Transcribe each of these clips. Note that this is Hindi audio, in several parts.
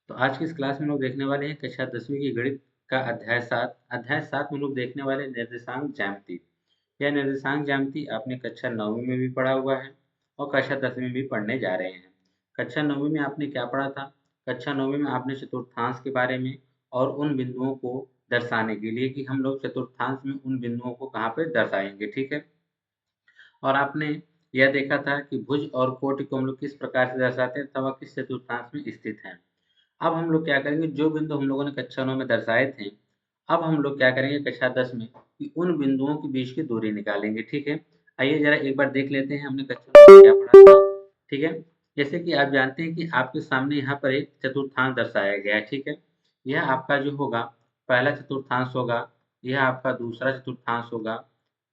तो आज की इस क्लास में हम लोग देखने वाले हैं कक्षा 10वीं की गणित का अध्याय 7 में लोग देखने वाले निर्देशांक ज्यामिति। यह निर्देशांक ज्यामिति आपने कक्षा 9वीं में भी पढ़ा हुआ है और कक्षा 10वीं में भी पढ़ने जा रहे हैं। कक्षा 9वीं में आपने क्या पढ़ा था? कक्षा 9वीं में आपने चतुर्थांश के बारे में और उन बिंदुओं को दर्शाने के लिए कि हम लोग चतुर्थांश में उन बिंदुओं को कहाँ पे दर्शाएंगे, ठीक है। और आपने यह देखा था कि भुज और कोटि को हम लोग किस प्रकार से दर्शाते हैं, तब वह किस चतुर्थांश में स्थित है। अब हम लोग क्या करेंगे, जो बिंदु हम लोगों ने कक्षा 9 में दर्शाए थे, अब हम लोग क्या करेंगे कक्षा 10 में कि उन बिंदुओं के बीच की दूरी निकालेंगे, ठीक है। आइए जरा एक बार देख लेते हैं हमने कक्षा 9 में क्या पढ़ा था, ठीक है। जैसे कि आप जानते हैं कि आपके सामने यहाँ पर एक चतुर्थांश दर्शाया गया है, ठीक है। यह आपका जो होगा पहला चतुर्थांश होगा, यह आपका दूसरा चतुर्थांश होगा,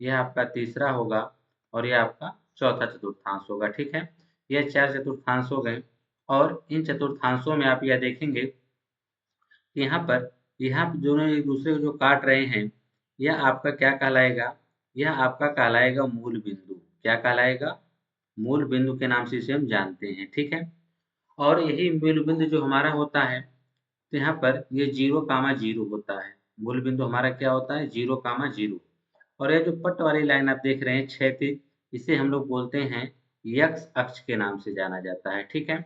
यह आपका तीसरा होगा और यह आपका चौथा चतुर्थांश होगा, ठीक है। यह 4 चतुर्थांश हो गए। और इन चतुर्थांशों में आप यह देखेंगे कि यहाँ पर दोनों एक दूसरे को जो काट रहे हैं, यह आपका क्या कहलाएगा? यह आपका कहलाएगा मूल बिंदु। क्या कहलाएगा? मूल बिंदु के नाम से इसे हम जानते हैं, ठीक है। और यही मूल बिंदु जो हमारा होता है, तो यहाँ पर ये 0, 0 होता है। मूल बिंदु हमारा क्या होता है? 0, 0। और ये जो पट वाली लाइन आप देख रहे हैं क्षैतिज, इसे हम लोग बोलते हैं यक्स अक्ष के नाम से जाना जाता है, ठीक है।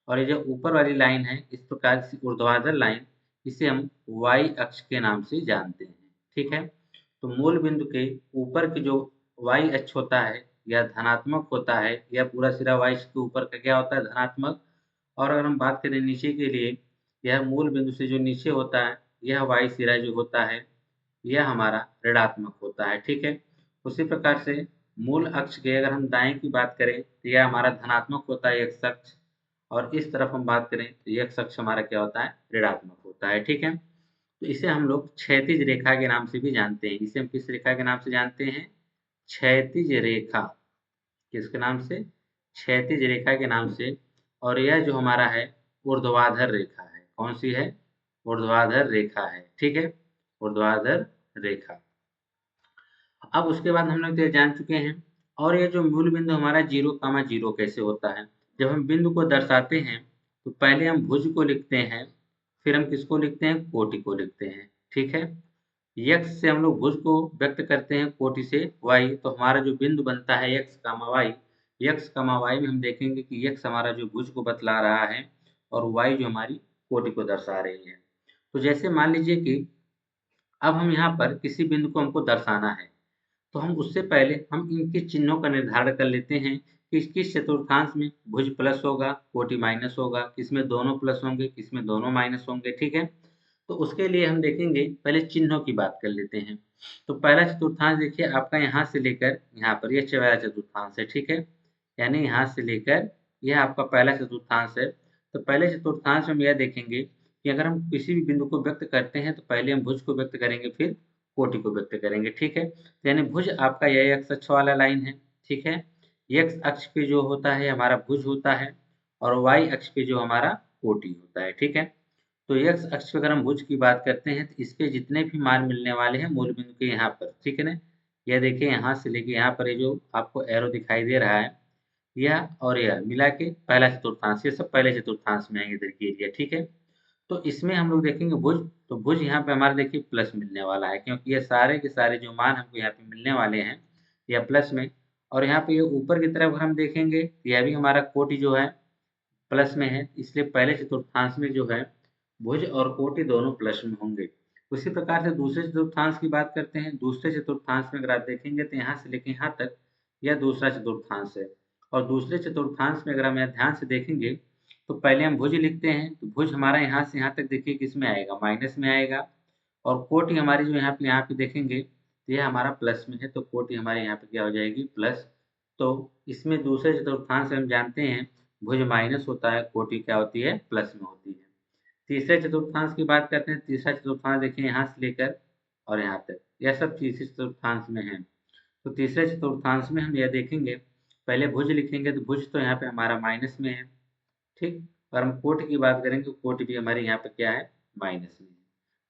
और ये जो ऊपर वाली लाइन है इस प्रकार से ऊर्ध्वाधर लाइन, इसे हम वाई अक्ष के नाम से जानते हैं, ठीक है। तो मूल बिंदु के ऊपर की जो वाई अक्ष होता है यह धनात्मक होता है, यह पूरा सिरा वाई अक्ष के ऊपर का क्या होता है? धनात्मक। और अगर हम बात करें नीचे के लिए, यह मूल बिंदु से जो नीचे होता है, यह वाई सिरा जो होता है यह हमारा ऋणात्मक होता है, ठीक है। उसी प्रकार से मूल अक्ष के अगर हम दाएं की बात करें तो यह हमारा धनात्मक होता है एक्स अक्ष, और इस तरफ हम बात करें तो एक्स अक्ष हमारा क्या होता है? ऋणात्मक होता है, ठीक है। तो इसे हम लोग क्षैतिज रेखा के नाम से भी जानते हैं। इसे हम किस रेखा के नाम से जानते हैं? क्षैतिज रेखा। किसके नाम से? क्षैतिज रेखा के नाम से। और यह जो हमारा है ऊर्ध्वाधर रेखा है। कौन सी है? ऊर्ध्वाधर रेखा है, ठीक है। ऊर्ध्वाधर रेखा। अब उसके बाद हम लोग तो ये जान चुके हैं। और ये जो मूल बिंदु हमारा 0, 0 कैसे होता है? जब हम बिंदु को दर्शाते हैं तो पहले हम भुज को लिखते हैं, फिर हम किसको लिखते हैं? कोटि को लिखते हैं, ठीक है। यक्स से हम लोग भुज को व्यक्त करते हैं, कोटि से वाई। तो हमारा जो बिंदु बनता है x comma y, x comma y में हम देखेंगे कि यक्स हमारा जो भुज को बतला रहा है और वाई जो हमारी कोटि को दर्शा रही है। तो जैसे मान लीजिए कि अब हम यहाँ पर किसी बिंदु को हमको दर्शाना है, तो हम उससे पहले हम इनके चिन्हों का निर्धारण कर लेते हैं कि किस चतुर्थांश में भुज प्लस होगा, कोटि माइनस होगा, किसमें दोनों प्लस होंगे, किसमें दोनों माइनस होंगे, ठीक है। तो उसके लिए हम देखेंगे, पहले चिन्हों की बात कर लेते हैं। तो पहला चतुर्थांश देखिए आपका यहाँ से लेकर यहाँ पर, यह पहला चतुर्थांश है, ठीक है। यानी यहाँ से लेकर यह आपका पहला चतुर्थांश है। तो पहले चतुर्थांश में हम यह देखेंगे कि अगर हम किसी भी बिंदु को व्यक्त करते हैं तो पहले हम भुज को व्यक्त करेंगे, फिर कोटि को व्यक्त करेंगे, ठीक है। तो यानी भुज आपका यह एक्स अक्ष वाला लाइन है, ठीक है। एक्स अक्ष पे जो होता है हमारा भुज होता है और वाई अक्ष पे जो हमारा कोटि होता है, ठीक है। तो एक्स अक्ष पे अगर हम भुज की बात करते हैं तो इसके जितने भी मान मिलने वाले हैं मूल बिंदु के यहाँ पर, ठीक है ना। यह देखिए यहाँ से लेके यहाँ पर ये जो आपको एरो दिखाई दे रहा है, यह और यह मिला के पहला चतुर्थांश, ये सब पहले चतुर्थांश में आएंगे इधर के एरिया, ठीक है। तो इसमें हम लोग देखेंगे भुज, तो भुज यहाँ पे हमारा देखिए प्लस मिलने वाला है, क्योंकि ये सारे के सारे जो मान हमको यहाँ पे मिलने वाले हैं यह प्लस में। और यहाँ पे ये ऊपर की तरफ हम देखेंगे, यह भी हमारा कोटि जो है प्लस में है, इसलिए पहले चतुर्थांश में जो है भुज और कोटि दोनों प्लस में होंगे। उसी प्रकार से दूसरे चतुर्थांश की बात करते हैं। दूसरे चतुर्थांश में अगर आप देखेंगे तो यहाँ से लेके यहाँ तक यह दूसरा चतुर्थांश है। और दूसरे चतुर्थांश में अगर हम यहाँ ध्यान से देखेंगे तो पहले हम भुज लिखते हैं, तो भुज हमारा यहाँ से यहाँ तक देखिए किस में आएगा? माइनस में आएगा। और कोटि हमारी जो यहाँ पे देखेंगे तो यह हमारा प्लस में है, तो कोटि हमारे यहाँ पे क्या हो जाएगी? प्लस। तो इसमें दूसरे चतुर्थांश से हम जानते हैं भुज माइनस होता है, कोटि क्या होती है? प्लस में होती है। तीसरे चतुर्थांश की बात करते हैं। तीसरा चतुर्थांश देखिए यहाँ से लेकर और यहाँ तक, यह सब तीसरे चतुर्थांश में है। तो तीसरे चतुर्थांश में हम यह देखेंगे, पहले भुज लिखेंगे तो भुज तो यहाँ पे हमारा माइनस में है, ठीक। और हम कोटि की बात करेंगे तो कोटि भी हमारे यहाँ पे क्या है? माइनस में है।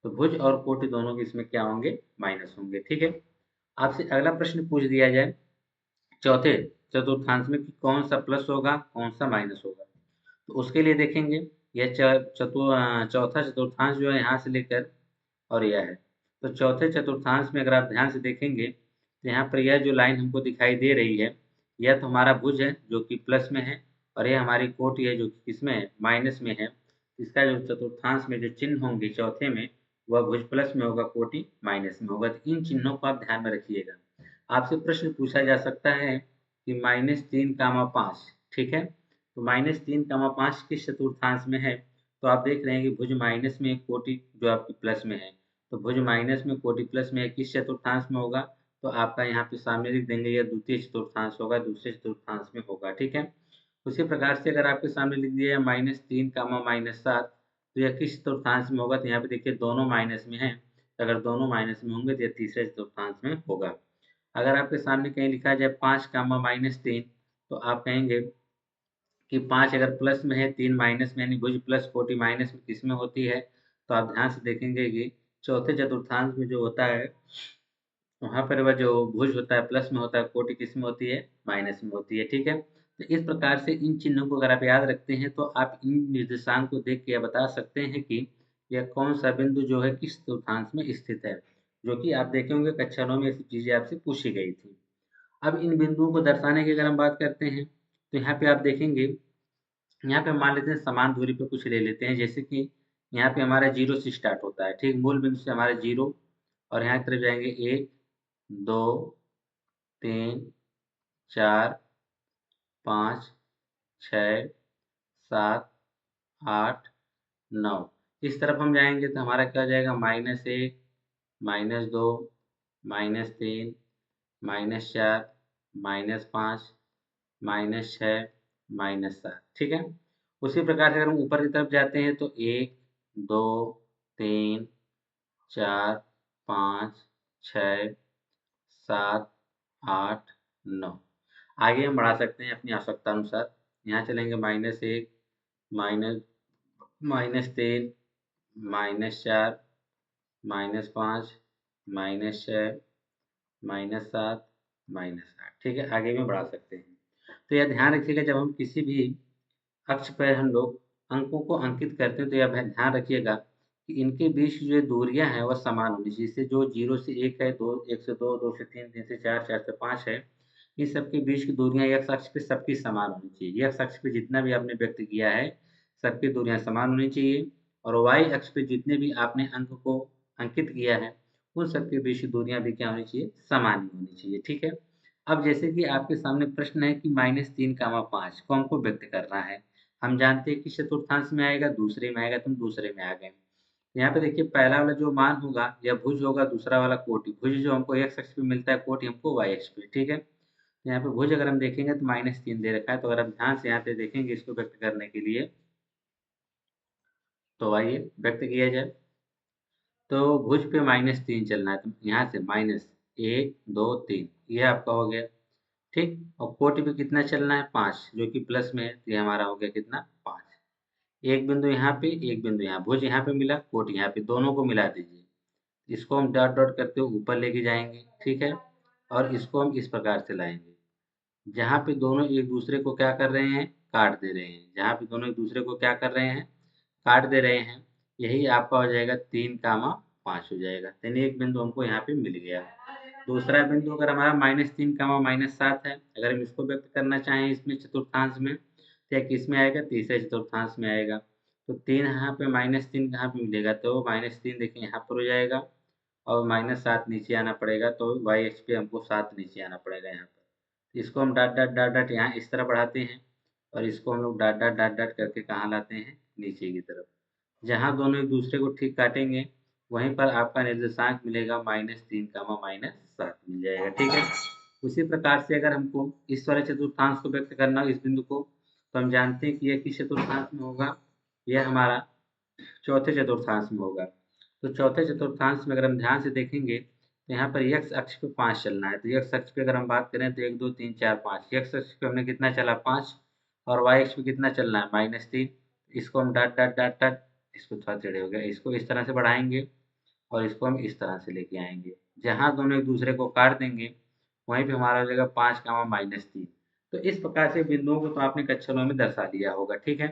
तो भुज और कोटि दोनों के इसमें क्या होंगे? माइनस होंगे, ठीक है। आपसे अगला प्रश्न पूछ दिया जाए चौथे चतुर्थांश में कि कौन सा प्लस होगा, कौन सा माइनस होगा। तो उसके लिए देखेंगे यह चौथा चतुर्थांश जो है यहाँ से लेकर और यह है। तो चौथे चतुर्थांश में अगर आप ध्यान से देखेंगे तो यहाँ पर यह जो लाइन हमको दिखाई दे रही है, यह तो हमारा भुज है जो कि प्लस में है, और यह हमारी कोटि है जो कि किसमें है, माइनस में है। इसका जो चतुर्थांश में जो चिन्ह होंगे चौथे में, वह भुज प्लस में होगा, कोटि माइनस में होगा। तो इन चिन्हों को आप ध्यान में रखिएगा। आपसे प्रश्न पूछा जा सकता है कि -3, 5, ठीक है। तो -3, 5 किस चतुर्थांश में है? तो आप देख रहे हैं कि भुज माइनस में, कोटि जो आपकी प्लस में है। तो भुज माइनस में, कोटि प्लस में किस चतुर्थांश में होगा? तो आपका यहाँ पे सामने लिख देंगे, यह द्वितीय चतुर्थांश होगा, दूसरे चतुर्थांश में होगा, ठीक है। उसी प्रकार से अगर आपके सामने लिख दिया -3, -7, तो यह किस चतुर्थांश में होगा? तो यहाँ पे देखिए दोनों माइनस में है। अगर दोनों माइनस में होंगे तो यह तीसरे चतुर्थांश में होगा। अगर आपके सामने कहीं लिखा जाए 5, -3, तो आप कहेंगे कि 5 अगर प्लस में है, 3 माइनस में, यानी भुज प्लस कोटि माइनस में किस में होती है? तो आप ध्यान से देखेंगे कि चौथे चतुर्थांश में जो होता है, वहाँ पर वह जो भुज होता है प्लस में होता है, कोटि किस में होती है? माइनस में होती है, ठीक है। तो इस प्रकार से इन चिन्हों को अगर आप याद रखते हैं तो आप इन निर्देशांक को देख के यह बता सकते हैं कि यह कौन सा बिंदु जो है किस चतुर्थांश में स्थित है, जो कि आप देखे होंगे कक्षा 9 में ऐसी चीजें आपसे पूछी गई थी। अब इन बिंदुओं को दर्शाने की अगर हम बात करते हैं तो यहाँ पे आप देखेंगे, यहाँ पे हम मान लेते हैं समान दूरी पे कुछ ले लेते हैं, जैसे कि यहाँ पे हमारा 0 से स्टार्ट होता है, ठीक, मूल बिंदु से हमारा 0, और यहाँ की तरफ जाएंगे 1, 2, 3, 4, 5, 6, 7, 8, 9। इस तरफ हम जाएंगे तो हमारा क्या हो जाएगा? -1, -2, -3, -4, -5, -6, -7, ठीक है। उसी प्रकार से अगर हम ऊपर की तरफ जाते हैं तो 1, 2, 3, 4, 5, 6, 7, 8, 9। आगे हम बढ़ा सकते हैं अपनी आवश्यकता अनुसार। यहाँ चलेंगे -1, माइनस -3, -4, -5, -6, -7, -8, ठीक है। आगे में बढ़ा सकते हैं। तो यह ध्यान रखिएगा, जब हम किसी भी अक्ष पर हम लोग अंकों को अंकित करते हैं तो यह ध्यान रखिएगा कि इनके बीच की जो दूरियां हैं वह समान होनी चाहिए। जैसे जो 0 से 1 है, 1 से 2, 2 से 3, 3 से 4, 4 से 5 है, इन सबके बीच की दूरियां एक्स अक्ष पे सबकी समान होनी चाहिए। एक्स अक्ष पे जितना भी आपने व्यक्त किया है, सबकी दूरियां समान होनी चाहिए, और वाई अक्ष पे जितने भी आपने अंक को अंकित किया है, उन सबके बीच की दूरियां भी क्या होनी चाहिए? समान ही होनी चाहिए, ठीक है। अब जैसे कि आपके सामने प्रश्न है कि -3, 5 को हमको व्यक्त करना है। हम जानते हैं कि चतुर्थांश में आएगा, दूसरे में आएगा, तो हम दूसरे में आ गए। यहाँ पे देखिए पहला वाला जो मान होगा यह भुज होगा, दूसरा वाला कोटि। भुज जो हमको एक्स अक्ष पे मिलता है, कोटि हमको वाई अक्ष पे, ठीक है। तो यहाँ पे भुज अगर हम देखेंगे तो -3 दे रखा है, तो अगर हम ध्यान से यहाँ पे देखेंगे इसको व्यक्त करने के लिए, तो आइए व्यक्त किया जाए। तो भुज पे -3 चलना है, तो यहाँ से -1, 2, 3, ये आपका हो गया, ठीक। और कोटि पे कितना चलना है? 5, जो कि प्लस में है, तो ये हमारा हो गया कितना? 5। एक बिंदु यहाँ पे, एक बिंदु यहाँ, भुज यहाँ पे मिला, कोटि यहाँ पे, दोनों को मिला दीजिए। इसको हम डॉट डॉट करते हुए ऊपर लेके जाएंगे, ठीक है। और इसको हम इस प्रकार से लाएंगे, जहाँ पे दोनों एक दूसरे को क्या कर रहे हैं? काट दे रहे हैं। जहाँ पे दोनों एक दूसरे को क्या कर रहे हैं? काट दे रहे हैं। यही आपका हो जाएगा 3, 5 हो जाएगा। यानी एक बिंदु हमको यहाँ पे मिल गया। दूसरा बिंदु अगर हमारा -3, -7 है, अगर हम इसको व्यक्त करना चाहें इसमें चतुर्थांश में, तो यह किस में आएगा? तीसरे चतुर्थांश में आएगा। तो 3 यहाँ पे, -3 कहाँ पे मिलेगा? तो -3 देखिए यहाँ पर हो जाएगा, और -7 नीचे आना पड़ेगा, तो वाई अक्ष पे हमको 7 नीचे आना पड़ेगा यहाँ पर। इसको हम डॉट डॉट डॉट डॉट यहाँ इस तरह बढ़ाते हैं, और इसको हम लोग डॉट डॉट डॉट डॉट करके कहाँ लाते हैं? नीचे की तरफ। जहाँ दोनों एक दूसरे को ठीक काटेंगे, वहीं पर आपका निर्देशांक मिलेगा -3, -7 मिल जाएगा, ठीक है। उसी प्रकार से अगर हमको इस वाले चतुर्थांश को व्यक्त करना हो, इस बिंदु को, तो हम जानते हैं कि यह किस चतुर्थांश में होगा? यह हमारा चौथे चतुर्थांश में होगा। तो चौथे चतुर्थांश में अगर हम ध्यान से देखेंगे तो यहाँ पर x अक्ष पे 5 चलना है। तो x अक्ष पे अगर हम बात करें तो 1, 2, 3, 4, 5, x अक्ष पे हमने कितना चला? 5, और y अक्ष पे कितना चलना है? -3। इसको हम डॉट डॉट डॉट डॉट, इसको थोड़ा टेढ़े हो गया, इसको इस तरह से बढ़ाएंगे, और इसको हम इस तरह से लेके आएंगे। जहाँ दोनों एक दूसरे को काट देंगे, वहीं पे हमारा हो जाएगा 5, -3। तो इस प्रकार से बिंदुओं को तो आपने कक्षा 9 में दर्शा दिया होगा, ठीक है।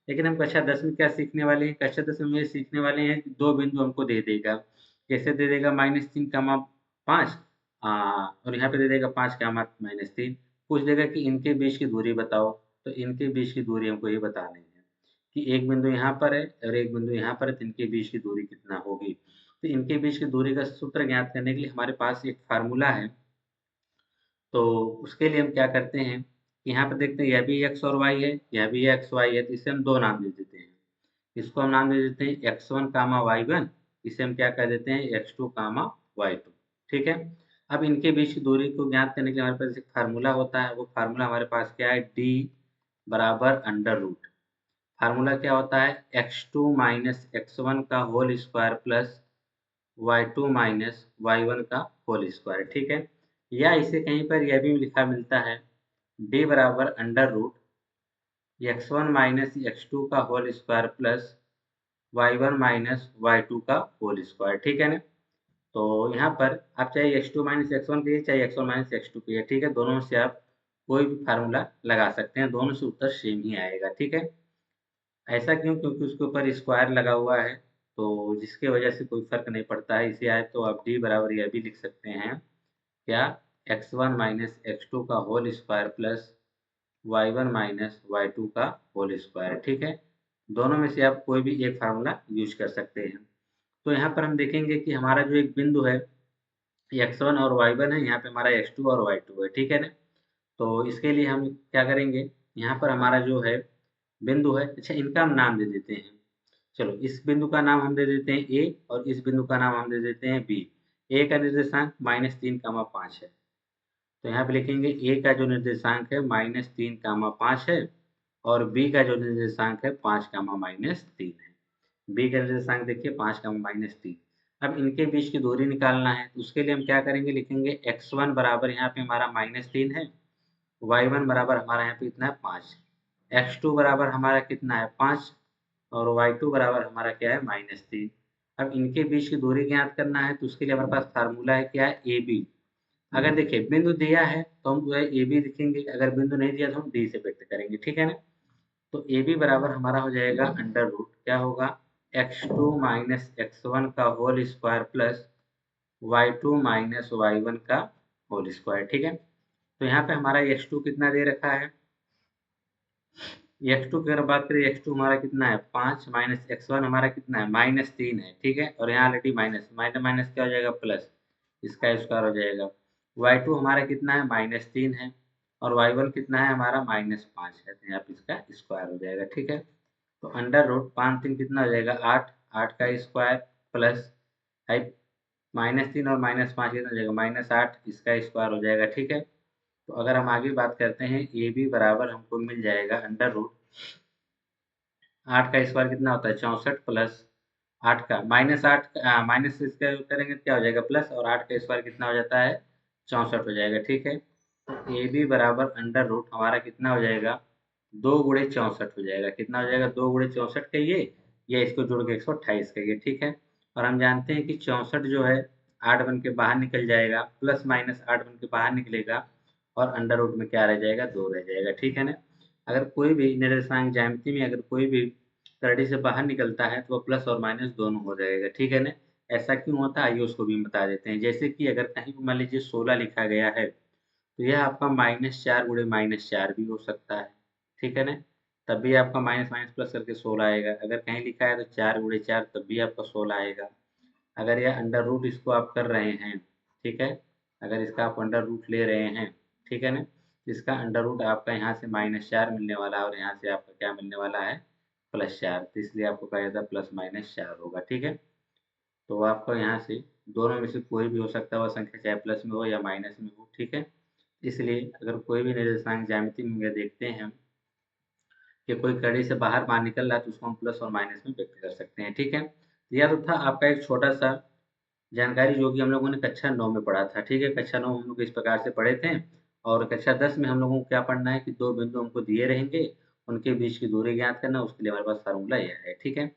लेकिन हम कक्षा 10 में क्या सीखने वाले हैं, कक्षा 10 में ये सीखने वाले हैं कि दो बिंदु हमको दे देगा। कैसे दे देगा, -3, 5 और यहाँ पे दे देगा 5, पूछ देगा कि इनके बीच की दूरी बताओ। तो इनके बीच की दूरी हमको ये बतानी है कि एक बिंदु यहाँ पर है और एक बिंदु यहाँ पर है, तो इनके बीच की दूरी कितना होगी। तो इनके बीच की दूरी का सूत्र ज्ञात करने के लिए हमारे पास एक फार्मूला है। तो उसके लिए हम क्या करते हैं, यहाँ पर देखते हैं यह भी एक्स और वाई है, यह भी एक्स वाई है, तो इसे हम दो नाम दे देते हैं। इसको हम नाम दे देते हैं x1 कामा y1, इसे हम क्या कह देते हैं x2 कामा y2। ठीक है। अब इनके बीच की दूरी को ज्ञात करने के लिए हमारे पास एक फार्मूला होता है। वो फार्मूला हमारे पास क्या है, d बराबर अंडर रूट। फार्मूला क्या होता है, x2 माइनस x1 का whole square plus y2 minus y1 का होल स्क्वायर। ठीक है। या इसे कहीं पर यह भी लिखा मिलता है, d बराबर under root x1 minus x2 का whole square plus y1 minus y2 का होल स्क्वायर। ठीक है ना। तो यहाँ पर आप चाहे x2 माइनस x1 कहिए, चाहे x1 माइनस x2 कहिए, ठीक है, दोनों से आप कोई भी फार्मूला लगा सकते हैं, दोनों से उत्तर सेम ही आएगा। ठीक है। ऐसा क्यों, क्योंकि उसके ऊपर स्क्वायर लगा हुआ है, तो जिसके वजह से कोई फर्क नहीं पड़ता है। इसे आए तो आप d बराबर यह भी लिख सकते हैं, क्या, x1 माइनस x2 का whole square plus y1 minus y2 का होल स्क्वायर। ठीक है। दोनों में से आप कोई भी एक फार्मूला यूज कर सकते हैं। तो यहाँ पर हम देखेंगे कि हमारा जो एक बिंदु है x1 और y1 है, यहाँ पे हमारा x2 और y2 है। ठीक है ना। तो इसके लिए हम क्या करेंगे, यहाँ पर हमारा जो है बिंदु है, अच्छा इनका हम नाम दे देते हैं। चलो इस बिंदु का नाम हम दे देते हैं a और इस बिंदु का नाम हम दे देते हैं b। a का निर्देशांक -3, 5 है। तो यहाँ पे लिखेंगे a का जो निर्देशांक है -3, 5 है और b का जो निर्देशांक है 5, -3 है। b का निर्देशांक देखिए 5, -3। अब इनके बीच की दूरी निकालना है, तो उसके लिए हम क्या करेंगे, लिखेंगे x1 बराबर यहाँ पे हमारा -3 है, y1 बराबर हमारा यहाँ पे कितना है 5, x2 बराबर हमारा कितना है 5 और y2 बराबर हमारा क्या है -3। अब इनके बीच की दूरी ज्ञात करना है, तो उसके लिए हमारे पास फार्मूला है क्या है, ए बी। अगर देखिए बिंदु दिया है तो हम जो है ए बी लिखेंगे, अगर बिंदु नहीं दिया तो हम डी से व्यक्त करेंगे। ठीक है ना। तो ए बी बराबर हमारा हो जाएगा अंडर रूट, क्या होगा, x2 माइनस x1 का whole square plus y2 minus y1 का होल स्क्वायर। ठीक है। तो यहाँ पे हमारा x2 कितना दे रखा है, x2 की अगर बात करें, x2 हमारा कितना है 5 माइनस x1 हमारा कितना है -3 है। ठीक है। और यहाँ ऑलरेडी माइनस माइनस माइनस क्या हो जाएगा, प्लस, इसका स्क्वायर हो जाएगा। y2 हमारा कितना है -3 है और y1 कितना है हमारा -5 है, तो यहाँ पे इसका स्क्वायर हो जाएगा। ठीक है। तो अंडर रूट 5 3 कितना हो जाएगा 8, 8 का स्क्वायर प्लस -3 और -5 कितना हो जाएगा -8, इसका स्क्वायर हो जाएगा। ठीक है। तो अगर हम आगे बात करते हैं, ए बी बराबर हमको मिल जाएगा अंडर रूट 8 का स्क्वायर कितना होता है 64 प्लस 8 का -8 माइनस इसका करेंगे तो क्या हो जाएगा प्लस, और 8 का स्क्वायर कितना हो जाता है 64 हो जाएगा। ठीक है। तो ए बी बराबर अंडर रूट हमारा कितना हो जाएगा 2 गुणे 64 हो जाएगा। कितना हो जाएगा 2 गुणे 64 कहिए या इसको जोड़ के 128 कहिए। ठीक है। और हम जानते हैं कि 64 जो है 8 बन के बाहर निकल जाएगा, प्लस माइनस 8 बन के बाहर निकलेगा और अंडर रूट में क्या रह जाएगा 2 रह जाएगा। ठीक है ना। अगर कोई भी निर्देशांक ज्यामिति में अगर कोई भी करड़ी से बाहर निकलता है तो वो प्लस और माइनस दोनों हो जाएगा। ठीक है ना। ऐसा क्यों होता है आइए उसको भी हम बता देते हैं। जैसे कि अगर कहीं पर मान लीजिए 16 लिखा गया है, तो यह आपका -4 गुणे -4 भी हो सकता है। ठीक है ना। तब भी आपका माइनस माइनस प्लस करके 16 आएगा। अगर कहीं लिखा है तो 4 गुणे 4 तब भी आपका 16 आएगा। अगर यह अंडर रूट इसको आप कर रहे हैं, ठीक है, अगर इसका आप अंडर रूट ले रहे हैं, ठीक है ना, इसका अंडर रूट आपका यहाँ से -4 मिलने वाला है और यहाँ से आपका क्या मिलने वाला है +4, तो इसलिए आपको कहा जाता है +-4 होगा। ठीक है। तो आपको यहाँ से दोनों में से कोई भी हो सकता है, वह संख्या चाहे प्लस में हो या माइनस में हो। ठीक है। इसलिए अगर कोई भी निर्देशांक ज्यामिति में देखते हैं हम कि कोई कड़ी से बाहर निकल रहा है, तो उसको हम प्लस और माइनस में व्यक्त कर सकते हैं। ठीक है। तो यह तो था आपका एक छोटा सा जानकारी जो कि हम लोगों ने कक्षा 9 में पढ़ा था। ठीक है। कक्षा 9 हम लोग इस प्रकार से पढ़े थे और कक्षा 10 में हम लोगों को क्या पढ़ना है कि दो बिंदु हमको दिए रहेंगे, उनके बीच की दूरी ज्ञात करना, उसके लिए हमारे पास फार्मूला यह है। ठीक है।